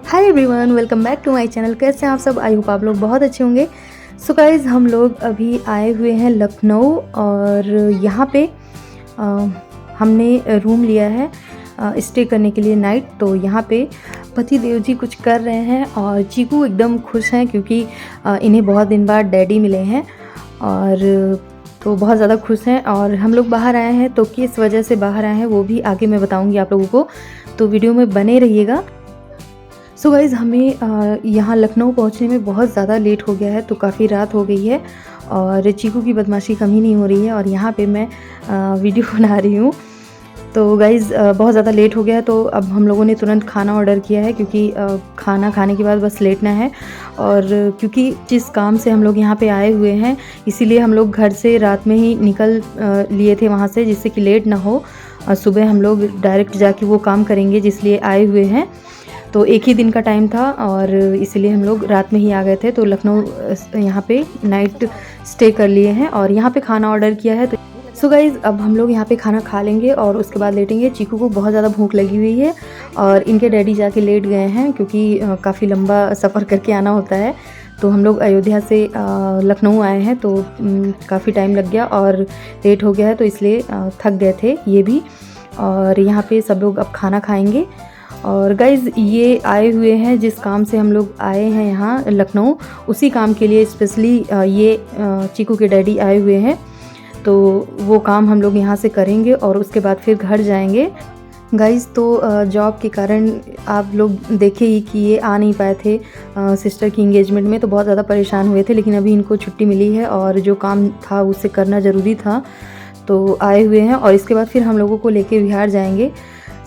Hi everyone, welcome back to my channel. कैसे हैं आप सब? आई होप आप लोग बहुत अच्छे होंगे। सो गाइज़, हम लोग अभी आए हुए हैं लखनऊ और यहाँ पे हमने रूम लिया है स्टे करने के लिए नाइट। तो यहाँ पे पति देव जी कुछ कर रहे हैं और चीकू एकदम खुश हैं क्योंकि इन्हें बहुत दिन बाद डैडी मिले हैं और तो बहुत ज़्यादा खुश हैं। और हम लोग बाहर आए हैं, तो किस वजह से बाहर आए हैं वो भी आगे मैं बताऊँगी आप लोगों को, तो वीडियो में बने रहिएगा। सो गाइज़, हमें यहाँ लखनऊ पहुँचने में बहुत ज़्यादा लेट हो गया है, तो काफ़ी रात हो गई है और चीकू की बदमाशी कम ही नहीं हो रही है और यहाँ पे मैं वीडियो बना रही हूँ। तो गाइज़ बहुत ज़्यादा लेट हो गया है, तो अब हम लोगों ने तुरंत खाना ऑर्डर किया है क्योंकि खाना खाने के बाद बस लेटना है। और क्योंकि जिस काम से हम लोग यहाँ पे आए हुए हैं, इसीलिए हम लोग घर से रात में ही निकल लिए थे वहाँ से, जिससे कि लेट ना हो और सुबह हम लोग डायरेक्ट जाके वो काम करेंगे जिसलिए आए हुए हैं। तो एक ही दिन का टाइम था और इसीलिए हम लोग रात में ही आ गए थे। तो लखनऊ यहाँ पे नाइट स्टे कर लिए हैं और यहाँ पे खाना ऑर्डर किया है। तो सो गाइज़, अब हम लोग यहाँ पे खाना खा लेंगे और उसके बाद लेटेंगे। चीकू को बहुत ज़्यादा भूख लगी हुई है और इनके डैडी जाके लेट गए हैं क्योंकि काफ़ी लंबा सफ़र करके आना होता है। तो हम लोग अयोध्या से लखनऊ आए हैं, तो काफ़ी टाइम लग गया और लेट हो गया है, तो इसलिए थक गए थे ये भी। और यहाँ पे सब लोग अब खाना खाएँगे। और गाइज़, ये आए हुए हैं जिस काम से हम लोग आए हैं यहाँ लखनऊ, उसी काम के लिए स्पेशली ये चीकू के डैडी आए हुए हैं। तो वो काम हम लोग यहाँ से करेंगे और उसके बाद फिर घर जाएंगे। गाइज़, तो जॉब के कारण आप लोग देखे ही कि ये आ नहीं पाए थे सिस्टर की इंगेजमेंट में, तो बहुत ज़्यादा परेशान हुए थे। लेकिन अभी इनको छुट्टी मिली है और जो काम था उससे करना ज़रूरी था, तो आए हुए हैं और इसके बाद फिर हम लोगों को लेके बिहार जाएंगे।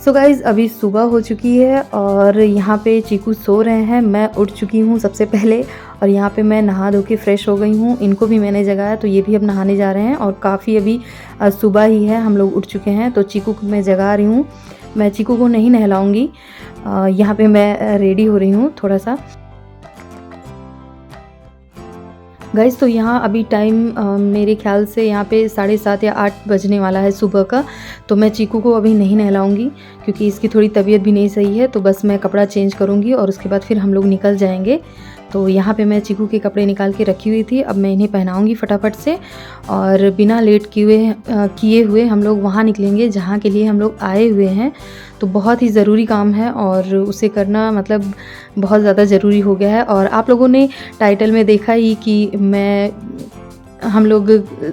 सो गाइज़, अभी सुबह हो चुकी है और यहाँ पे चीकू सो रहे हैं। मैं उठ चुकी हूँ सबसे पहले और यहाँ पे मैं नहा धो के फ्रेश हो गई हूँ। इनको भी मैंने जगाया, तो ये भी अब नहाने जा रहे हैं और काफ़ी अभी सुबह ही है, हम लोग उठ चुके हैं। तो चीकू को मैं जगा रही हूँ। मैं चीकू को नहीं नहलाऊँगी, यहाँ पे मैं रेडी हो रही हूँ थोड़ा सा। गाइज़, तो यहाँ अभी टाइम मेरे ख्याल से यहाँ पे 7:30 या 8 बजने वाला है सुबह का। तो मैं चीकू को अभी नहीं नहलाऊँगी क्योंकि इसकी थोड़ी तबीयत भी नहीं सही है। तो बस मैं कपड़ा चेंज करूँगी और उसके बाद फिर हम लोग निकल जाएंगे। तो यहाँ पे मैं चीकू के कपड़े निकाल के रखी हुई थी, अब मैं इन्हें पहनाऊँगी फटाफट से और बिना लेट किए हुए हम लोग वहाँ निकलेंगे जहाँ के लिए हम लोग आए हुए हैं। तो बहुत ही ज़रूरी काम है और उसे करना मतलब बहुत ज़्यादा ज़रूरी हो गया है। और आप लोगों ने टाइटल में देखा ही कि हम लोग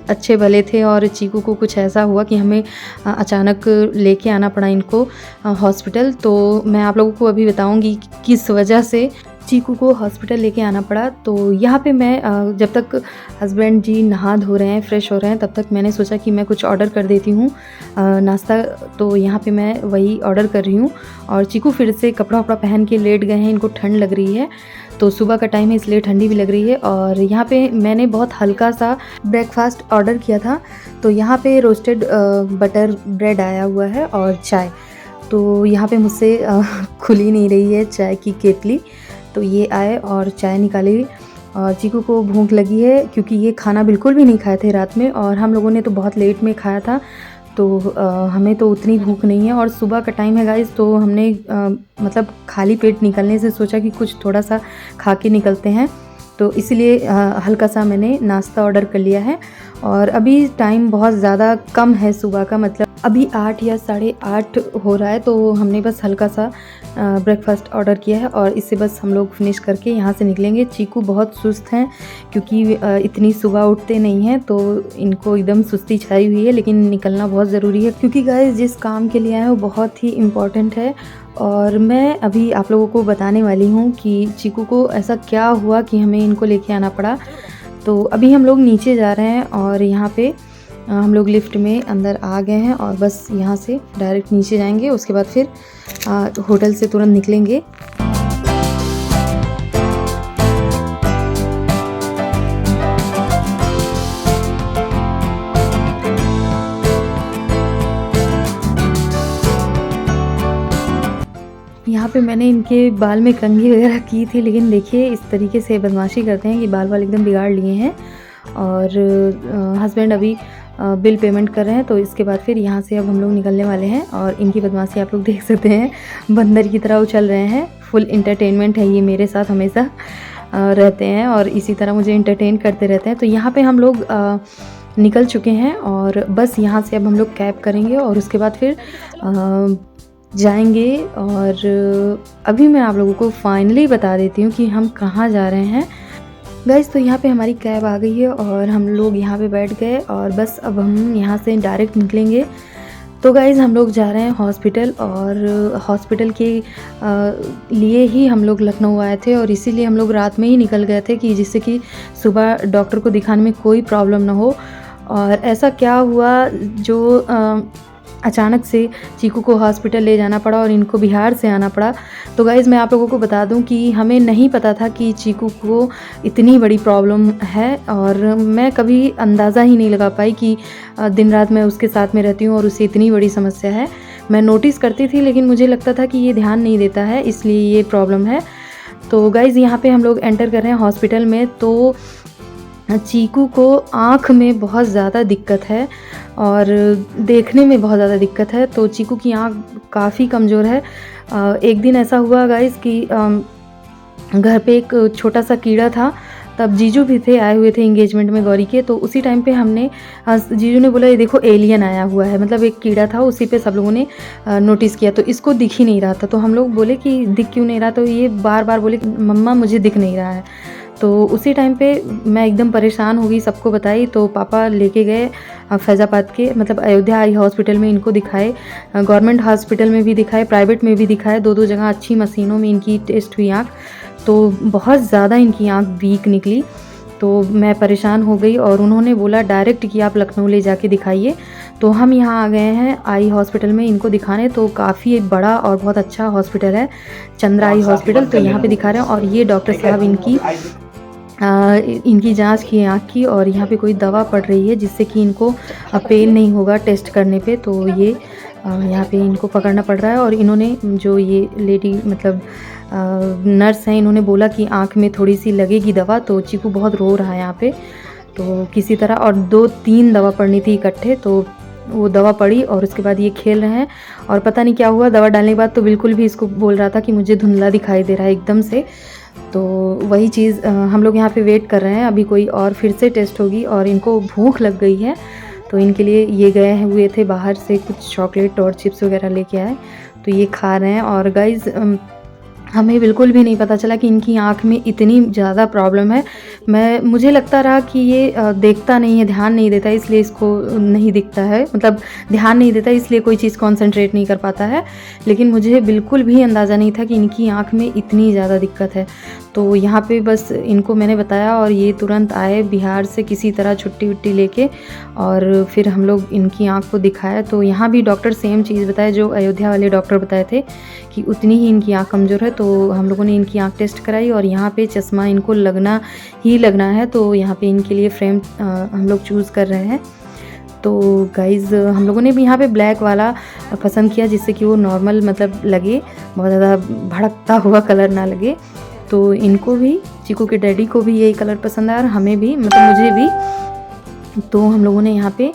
अच्छे भले थे और चीकू को कुछ ऐसा हुआ कि हमें अचानक लेके आना पड़ा इनको हॉस्पिटल। तो मैं आप लोगों को अभी बताऊंगी किस वजह से चीकू को हॉस्पिटल लेके आना पड़ा। तो यहाँ पे मैं जब तक हस्बैंड जी नहा धो रहे हैं, फ्रेश हो रहे हैं, तब तक मैंने सोचा कि मैं कुछ ऑर्डर कर देती हूँ नाश्ता। तो यहाँ पे मैं वही ऑर्डर कर रही हूँ और चीकू फिर से कपड़ा वपड़ा पहन के लेट गए हैं, इनको ठंड लग रही है। तो सुबह का टाइम है इसलिए ठंडी भी लग रही है। और यहाँ पे मैंने बहुत हल्का सा ब्रेकफास्ट ऑर्डर किया था। तो यहाँ पे रोस्टेड बटर ब्रेड आया हुआ है और चाय। तो यहाँ पे मुझसे खुल ही नहीं रही है चाय की केतली, तो ये आए और चाय निकाली। और चीकू को भूख लगी है क्योंकि ये खाना बिल्कुल भी नहीं खाए थे रात में और हम लोगों ने तो बहुत लेट में खाया था। तो हमें तो उतनी भूख नहीं है और सुबह का टाइम है गाइज़। तो हमने मतलब खाली पेट निकलने से सोचा कि कुछ थोड़ा सा खा के निकलते हैं, तो इसलिए हल्का सा मैंने नाश्ता ऑर्डर कर लिया है। और अभी टाइम बहुत ज़्यादा कम है सुबह का, मतलब अभी 8 या 8:30 हो रहा है। तो हमने बस हल्का सा ब्रेकफास्ट ऑर्डर किया है और इससे बस हम लोग फिनिश करके यहाँ से निकलेंगे। चीकू बहुत सुस्त हैं क्योंकि इतनी सुबह उठते नहीं हैं, तो इनको एकदम सुस्ती छाई हुई है। लेकिन निकलना बहुत ज़रूरी है क्योंकि गाइस जिस काम के लिए आए हैं वो बहुत ही इम्पॉर्टेंट है। और मैं अभी आप लोगों को बताने वाली हूँ कि चीकू को ऐसा क्या हुआ कि हमें इनको लेके आना पड़ा। तो अभी हम लोग नीचे जा रहे हैं और यहाँ पे हम लोग लिफ्ट में अंदर आ गए हैं और बस यहाँ से डायरेक्ट नीचे जाएंगे, उसके बाद फिर होटल से तुरंत निकलेंगे। यहाँ पे मैंने इनके बाल में कंघी वगैरह की थी, लेकिन देखिए इस तरीके से बदमाशी करते हैं कि बाल एकदम बिगाड़ लिए हैं। और हस्बैंड अभी बिल पेमेंट कर रहे हैं। तो इसके बाद फिर यहाँ से अब हम लोग निकलने वाले हैं। और इनकी बदमाशी आप लोग देख सकते हैं, बंदर की तरह उछल रहे हैं। फुल इंटरटेनमेंट है ये, मेरे साथ हमेशा रहते हैं और इसी तरह मुझे इंटरटेन करते रहते हैं। तो यहाँ पे हम लोग निकल चुके हैं और बस यहाँ से अब हम लोग कैब करेंगे और उसके बाद फिर जाएंगे। और अभी मैं आप लोगों को फाइनली बता देती हूँ कि हम कहाँ जा रहे हैं। गाइस तो यहाँ पे हमारी कैब आ गई है और हम लोग यहाँ पे बैठ गए और बस अब हम यहाँ से डायरेक्ट निकलेंगे। तो गाइज़ हम लोग जा रहे हैं हॉस्पिटल और हॉस्पिटल के लिए ही हम लोग लखनऊ आए थे और इसीलिए हम लोग रात में ही निकल गए थे कि जिससे कि सुबह डॉक्टर को दिखाने में कोई प्रॉब्लम ना हो। और ऐसा क्या हुआ जो अचानक से चीकू को हॉस्पिटल ले जाना पड़ा और इनको बिहार से आना पड़ा। तो गाइज़ मैं आप लोगों को बता दूं कि हमें नहीं पता था कि चीकू को इतनी बड़ी प्रॉब्लम है और मैं कभी अंदाज़ा ही नहीं लगा पाई कि दिन रात मैं उसके साथ में रहती हूँ और उसे इतनी बड़ी समस्या है। मैं नोटिस करती थी लेकिन मुझे लगता था कि ये ध्यान नहीं देता है, इसलिए ये प्रॉब्लम है। तो गाइज़ यहाँ पे हम लोग एंटर कर रहे हैं हॉस्पिटल में। तो चीकू को आँख में बहुत ज़्यादा दिक्कत है और देखने में बहुत ज़्यादा दिक्कत है। तो चीकू की आँख काफ़ी कमज़ोर है। एक दिन ऐसा हुआ गाइस कि घर पे एक छोटा सा कीड़ा था, तब जीजू भी थे, आए हुए थे एंगेजमेंट में गौरी के। तो उसी टाइम पे हमने जीजू ने बोला ये देखो एलियन आया हुआ है, मतलब एक कीड़ा था, उसी पे सब लोगों ने नोटिस किया। तो इसको दिख ही नहीं रहा था। तो हम लोग बोले कि दिख क्यों नहीं रहा, तो ये बार बार बोले मम्मा मुझे दिख नहीं रहा है। तो उसी टाइम पे मैं एकदम परेशान हो गई, सबको बताई। तो पापा लेके गए फैज़ाबाद के, मतलब अयोध्या आई हॉस्पिटल में इनको दिखाए, गवर्नमेंट हॉस्पिटल में भी दिखाए, प्राइवेट में भी दिखाए, दो जगह अच्छी मशीनों में इनकी टेस्ट हुई आँख। तो बहुत ज़्यादा इनकी आँख वीक निकली। तो मैं परेशान हो गई और उन्होंने बोला डायरेक्ट कि आप लखनऊ ले जाके दिखाइए। तो हम यहाँ आ गए हैं आई हॉस्पिटल में इनको दिखाने। तो काफ़ी बड़ा और बहुत अच्छा हॉस्पिटल है, चंद्रा आई हॉस्पिटल। तो यहाँ पे दिखा रहे हैं और ये डॉक्टर साहब इनकी जांच की आँख की और यहाँ पे कोई दवा पड़ रही है जिससे कि इनको पेन नहीं होगा टेस्ट करने पे। तो ये यहाँ पे इनको पकड़ना पड़ रहा है। और इन्होंने जो ये लेडी मतलब नर्स हैं, इन्होंने बोला कि आँख में थोड़ी सी लगेगी दवा। तो चीकू बहुत रो रहा है यहाँ पे, तो किसी तरह, और 2-3 दवा पड़नी थी इकट्ठे। तो वो दवा पड़ी और उसके बाद ये खेल रहे हैं। और पता नहीं क्या हुआ, दवा डालने के बाद तो बिल्कुल भी इसको बोल रहा था कि मुझे धुंधला दिखाई दे रहा है एकदम से। तो वही चीज़ हम लोग यहाँ पे वेट कर रहे हैं, अभी कोई और फिर से टेस्ट होगी। और इनको भूख लग गई है तो इनके लिए ये गए हुए थे बाहर से कुछ चॉकलेट और चिप्स वगैरह लेके आए, तो ये खा रहे हैं। और गाइज़ हमें बिल्कुल भी नहीं पता चला कि इनकी आँख में इतनी ज़्यादा प्रॉब्लम है। मुझे लगता रहा कि ये देखता नहीं है, ध्यान नहीं देता, इसलिए इसको नहीं दिखता है, मतलब ध्यान नहीं देता इसलिए कोई चीज़ कंसंट्रेट नहीं कर पाता है। लेकिन मुझे बिल्कुल भी अंदाज़ा नहीं था कि इनकी आँख में इतनी ज़्यादा दिक्कत है। तो यहाँ पे बस इनको मैंने बताया और ये तुरंत आए बिहार से किसी तरह छुट्टी वुट्टी लेके, और फिर हम लोग इनकी आँख को दिखाया। तो यहाँ भी डॉक्टर सेम चीज़ बताए जो अयोध्या वाले डॉक्टर बताए थे कि उतनी ही इनकी आँख कमज़ोर है। तो हम लोगों ने इनकी आँख टेस्ट कराई और यहाँ पे चश्मा इनको लगना ही लगना है। तो यहाँ पे इनके लिए फ्रेम हम लोग चूज़ कर रहे हैं। तो गाइज़ हम लोगों ने भी यहाँ पे ब्लैक वाला पसंद किया जिससे कि वो नॉर्मल मतलब लगे, बहुत ज़्यादा भड़कता हुआ कलर ना लगे। तो इनको भी, चीकू के डैडी को भी यही कलर पसंद आया और हमें भी, मतलब मुझे भी। तो हम लोगों ने यहाँ पे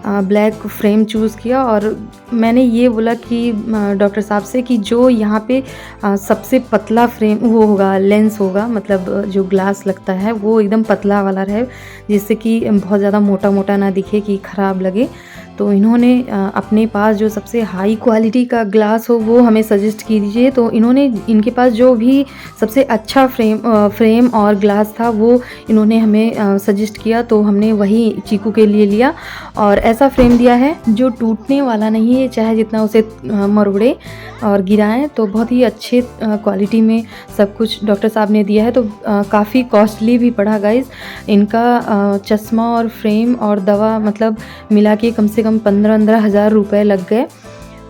ब्लैक फ्रेम चूज़ किया। और मैंने ये बोला कि डॉक्टर साहब से कि जो यहाँ पे सबसे पतला फ्रेम वो होगा, लेंस होगा, मतलब जो ग्लास लगता है वो एकदम पतला वाला रहे, जिससे कि बहुत ज़्यादा मोटा मोटा ना दिखे कि ख़राब लगे। तो इन्होंने अपने पास जो सबसे हाई क्वालिटी का ग्लास हो वो हमें सजेस्ट कीजिए। तो इन्होंने इनके पास जो भी सबसे अच्छा फ्रेम और ग्लास था वो इन्होंने हमें सजेस्ट किया। तो हमने वही चीकू के लिए लिया और ऐसा फ्रेम दिया है जो टूटने वाला नहीं है, चाहे जितना उसे मरोड़े और गिराएं। तो बहुत ही अच्छे क्वालिटी में सब कुछ डॉक्टर साहब ने दिया है। तो काफ़ी कॉस्टली भी पड़ा गाइज़ इनका चश्मा और फ्रेम और दवा, मतलब मिला के कम से कम 15-15 हज़ार रुपये लग गए।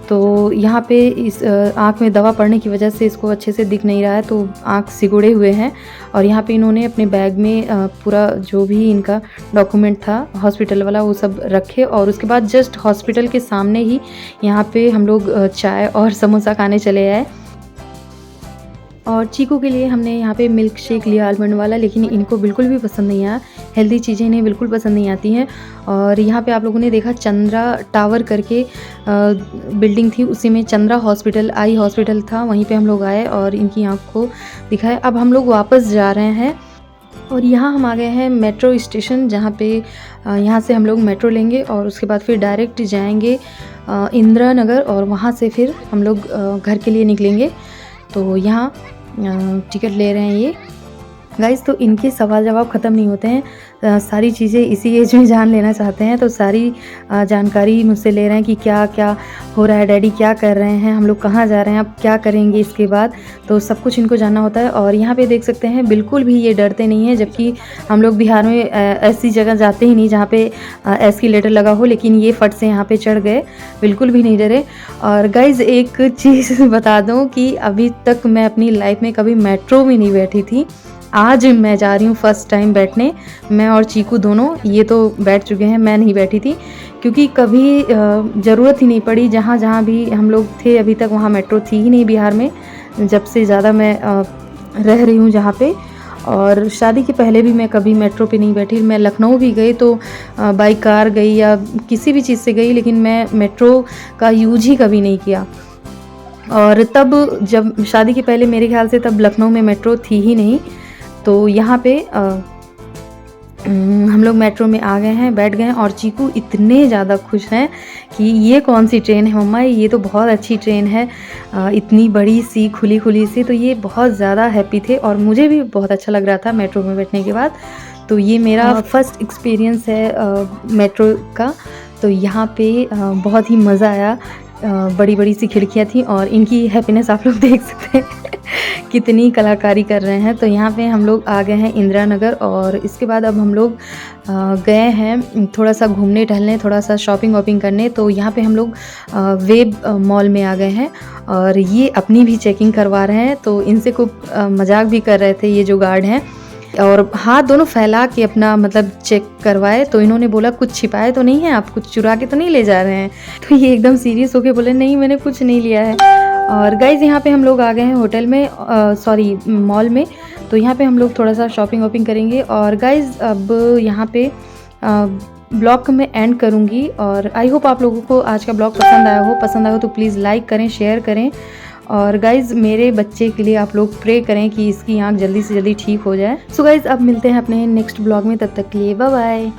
तो यहाँ पे इस आँख में दवा पड़ने की वजह से इसको अच्छे से दिख नहीं रहा है, तो आँख सिकुड़े हुए हैं। और यहाँ पे इन्होंने अपने बैग में पूरा जो भी इनका डॉक्यूमेंट था हॉस्पिटल वाला वो सब रखे। और उसके बाद जस्ट हॉस्पिटल के सामने ही यहाँ पे हम लोग चाय और समोसा खाने चले आए। और चीकू के लिए हमने यहाँ पे मिल्क शेक लिया आलमंड वाला, लेकिन इनको बिल्कुल भी पसंद नहीं आया। हेल्दी चीज़ें इन्हें बिल्कुल पसंद नहीं आती हैं। और यहाँ पे आप लोगों ने देखा चंद्रा टावर करके बिल्डिंग थी, उसी में चंद्रा हॉस्पिटल, आई हॉस्पिटल था, वहीं पे हम लोग आए और इनकी आँख को दिखाया। अब हम लोग वापस जा रहे हैं और यहाँ हम आ गए हैं मेट्रो स्टेशन, जहाँ पे यहाँ से हम लोग मेट्रो लेंगे और उसके बाद फिर डायरेक्ट जाएंगे इंदिरा नगर और वहाँ से फिर हम लोग घर के लिए निकलेंगे। तो यहाँ टिकट ले रहे हैं ये गाइस। तो इनके सवाल जवाब ख़त्म नहीं होते हैं, सारी चीज़ें इसी एज में जान लेना चाहते हैं। तो सारी जानकारी मुझसे ले रहे हैं कि क्या क्या हो रहा है, डैडी क्या कर रहे हैं, हम लोग कहाँ जा रहे हैं, अब क्या करेंगे इसके बाद, तो सब कुछ इनको जानना होता है। और यहाँ पे देख सकते हैं बिल्कुल भी ये डरते नहीं हैं, जबकि हम लोग बिहार में ऐसी जगह जाते ही नहीं जहाँ पे एस्केलेटर लगा हो, लेकिन ये फट से यहाँ पे चढ़ गए, बिल्कुल भी नहीं डरे। और गाइज़ एक चीज़ बता दूँ कि अभी तक मैं अपनी लाइफ में कभी मेट्रो में नहीं बैठी थी, आज मैं जा रही हूँ फर्स्ट टाइम बैठने। मैं और चीकू दोनों, ये तो बैठ चुके हैं, मैं नहीं बैठी थी क्योंकि कभी ज़रूरत ही नहीं पड़ी। जहाँ जहाँ भी हम लोग थे अभी तक वहाँ मेट्रो थी ही नहीं बिहार में, जब से ज़्यादा मैं रह रही हूँ जहाँ पे। और शादी के पहले भी मैं कभी मेट्रो पे नहीं बैठी। मैं लखनऊ भी गई तो बाई कार गई या किसी भी चीज़ से गई, लेकिन मैं मेट्रो का यूज ही कभी नहीं किया। और तब जब शादी के पहले मेरे ख्याल से तब लखनऊ में मेट्रो थी ही नहीं। तो यहाँ पे हम लोग मेट्रो में आ गए हैं, बैठ गए हैं और चीकू इतने ज़्यादा खुश हैं कि ये कौन सी ट्रेन है मम्मा, ये तो बहुत अच्छी ट्रेन है, इतनी बड़ी सी खुली खुली सी। तो ये बहुत ज़्यादा हैप्पी थे और मुझे भी बहुत अच्छा लग रहा था मेट्रो में बैठने के बाद। तो ये मेरा फर्स्ट एक्सपीरियंस है मेट्रो का। तो यहाँ पे बहुत ही मज़ा आया, बड़ी बड़ी सी खिड़कियाँ थी और इनकी हैप्पीनेस आप लोग देख सकते हैं कितनी कलाकारी कर रहे हैं। तो यहाँ पे हम लोग आ गए हैं इंदिरा नगर और इसके बाद अब हम लोग गए हैं थोड़ा सा घूमने टहलने, थोड़ा सा शॉपिंग वॉपिंग करने। तो यहाँ पे हम लोग वेब मॉल में आ गए हैं और ये अपनी भी चेकिंग करवा रहे हैं। तो इनसे खूब मजाक भी कर रहे थे ये जो गार्ड हैं, और हाथ दोनों फैला के अपना मतलब चेक करवाए। तो इन्होंने बोला कुछ छिपाए तो नहीं है, आप कुछ चुरा के तो नहीं ले जा रहे हैं। तो ये एकदम सीरियस होके बोले नहीं मैंने कुछ नहीं लिया है। और गाइज़ यहाँ पे हम लोग आ गए हैं होटल में, सॉरी मॉल में। तो यहाँ पे हम लोग थोड़ा सा शॉपिंग वॉपिंग करेंगे। और गाइज़ अब यहाँ पे ब्लॉग में एंड करूँगी और आई होप आप लोगों को आज का ब्लॉग पसंद आया हो तो प्लीज़ लाइक करें, शेयर करें। और गाइज़ मेरे बच्चे के लिए आप लोग प्रे करें कि इसकी आँख जल्दी से जल्दी ठीक हो जाए। सो गाइज़ अब मिलते हैं अपने नेक्स्ट ब्लॉग में, तब तक के लिए बाय बाय।